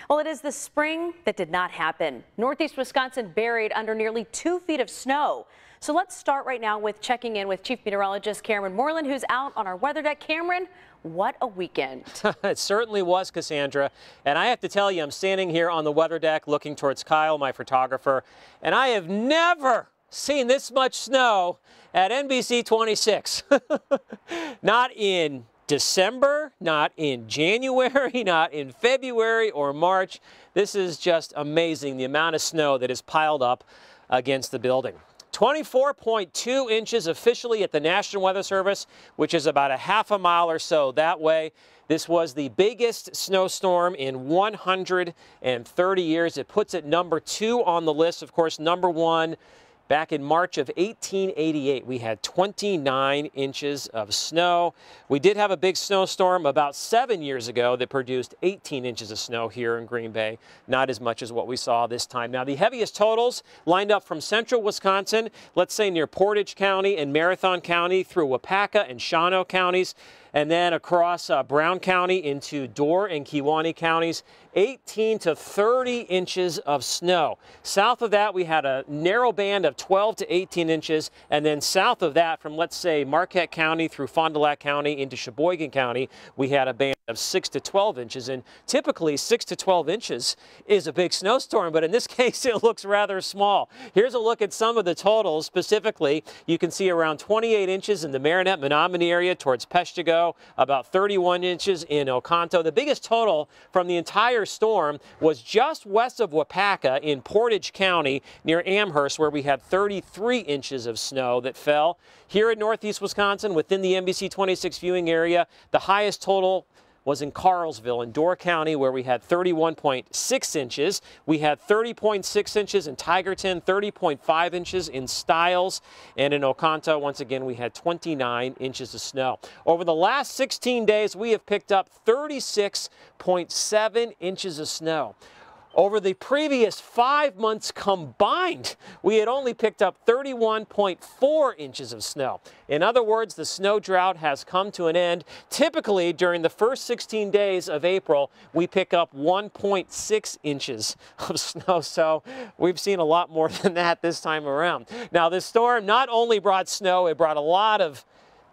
Well, it is the spring that did not happen. Northeast Wisconsin buried under nearly 2 feet of snow. So let's start right now with checking in with Chief Meteorologist Cameron Moreland, who's out on our weather deck. Cameron, what a weekend. It certainly was, Cassandra. And I have to tell you, I'm standing here on the weather deck looking towards Kyle, my photographer, and I have never seen this much snow at NBC26. Not in December, not in January, not in February or March. This is just amazing, the amount of snow that is piled up against the building. 24.2 inches officially at the National Weather Service, which is about a half a mile or so that way. This was the biggest snowstorm in 130 years. It puts it number 2 on the list. Of course, number 1 back in March of 1888, we had 29 inches of snow. We did have a big snowstorm about 7 years ago that produced 18 inches of snow here in Green Bay. Not as much as what we saw this time. Now, the heaviest totals lined up from central Wisconsin, let's say near Portage County and Marathon County through Wapaka and Shawano counties, and then across Brown County into Door and Kewaunee counties, 18 to 30 inches of snow. South of that, we had a narrow band of 12 to 18 inches, and then south of that, from let's say Marquette County through Fond du Lac County into Sheboygan County, we had a band of 6 to 12 inches. And typically 6 to 12 inches is a big snowstorm, but in this case it looks rather small. Here's a look at some of the totals. Specifically, you can see around 28 inches in the Marinette Menominee area towards Peshtigo, about 31 inches in Oconto. The biggest total from the entire storm was just west of Wapaka in Portage County near Amherst, where we had 33 inches of snow that fell. Here in northeast Wisconsin, within the NBC26 viewing area, the highest total was in Carlsville in Door County, where we had 31.6 inches. We had 30.6 inches in Tigerton, 30.5 inches in Stiles, and in Oconto, once again, we had 29 inches of snow. Over the last 16 days, we have picked up 36.7 inches of snow. Over the previous 5 months combined, we had only picked up 31.4 inches of snow. In other words, the snow drought has come to an end. Typically, during the first 16 days of April, we pick up 1.6 inches of snow. So we've seen a lot more than that this time around. Now, this storm not only brought snow, it brought a lot of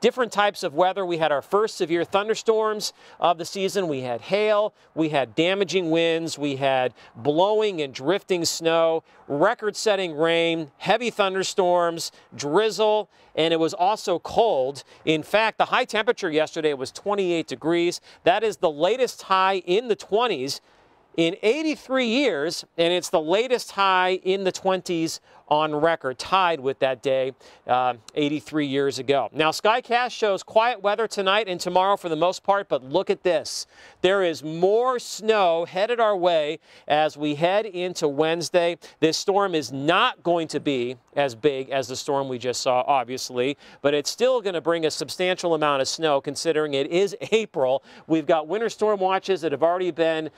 different types of weather. We had our first severe thunderstorms of the season. We had hail, we had damaging winds, we had blowing and drifting snow, record-setting rain, heavy thunderstorms, drizzle, and it was also cold. In fact, the high temperature yesterday was 28 degrees. That is the latest high in the 20s in 83 years, and it's the latest high in the 20s on record, tied with that day 83 years ago. Now, Skycast shows quiet weather tonight and tomorrow for the most part, but look at this. There is more snow headed our way as we head into Wednesday. This storm is not going to be as big as the storm we just saw, obviously, but it's still going to bring a substantial amount of snow considering it is April. We've got winter storm watches that have already been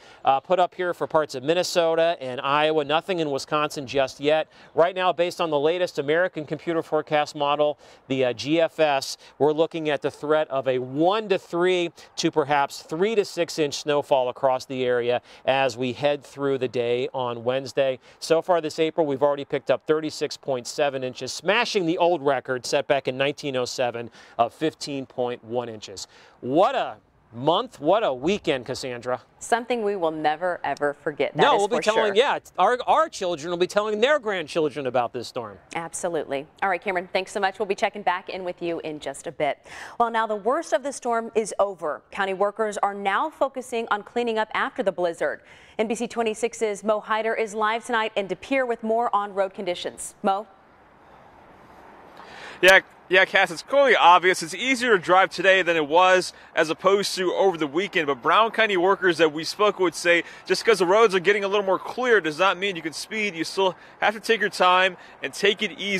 put up here for parts of Minnesota and Iowa. Nothing in Wisconsin just yet. Right now, based on the latest American Computer Forecast model, the GFS, we're looking at the threat of a 1 to 3 to perhaps 3 to 6 inch snowfall across the area as we head through the day on Wednesday. So far this April, we've already picked up 36.7 inches, smashing the old record set back in 1907 of 15.1 inches. What a month, what a weekend, Cassandra. Something we will never, ever forget. No, we'll be telling, yeah, our children will be telling their grandchildren about this storm. Absolutely. All right, Cameron, thanks so much. We'll be checking back in with you in just a bit. Well, now the worst of the storm is over. County workers are now focusing on cleaning up after the blizzard. NBC26's Mo Hyder is live tonight in De Pere with more on-road conditions. Mo? Yeah, Cass, it's clearly obvious. It's easier to drive today than it was as opposed to over the weekend. But Brown County workers that we spoke would say just because the roads are getting a little more clear does not mean you can speed. You still have to take your time and take it easy.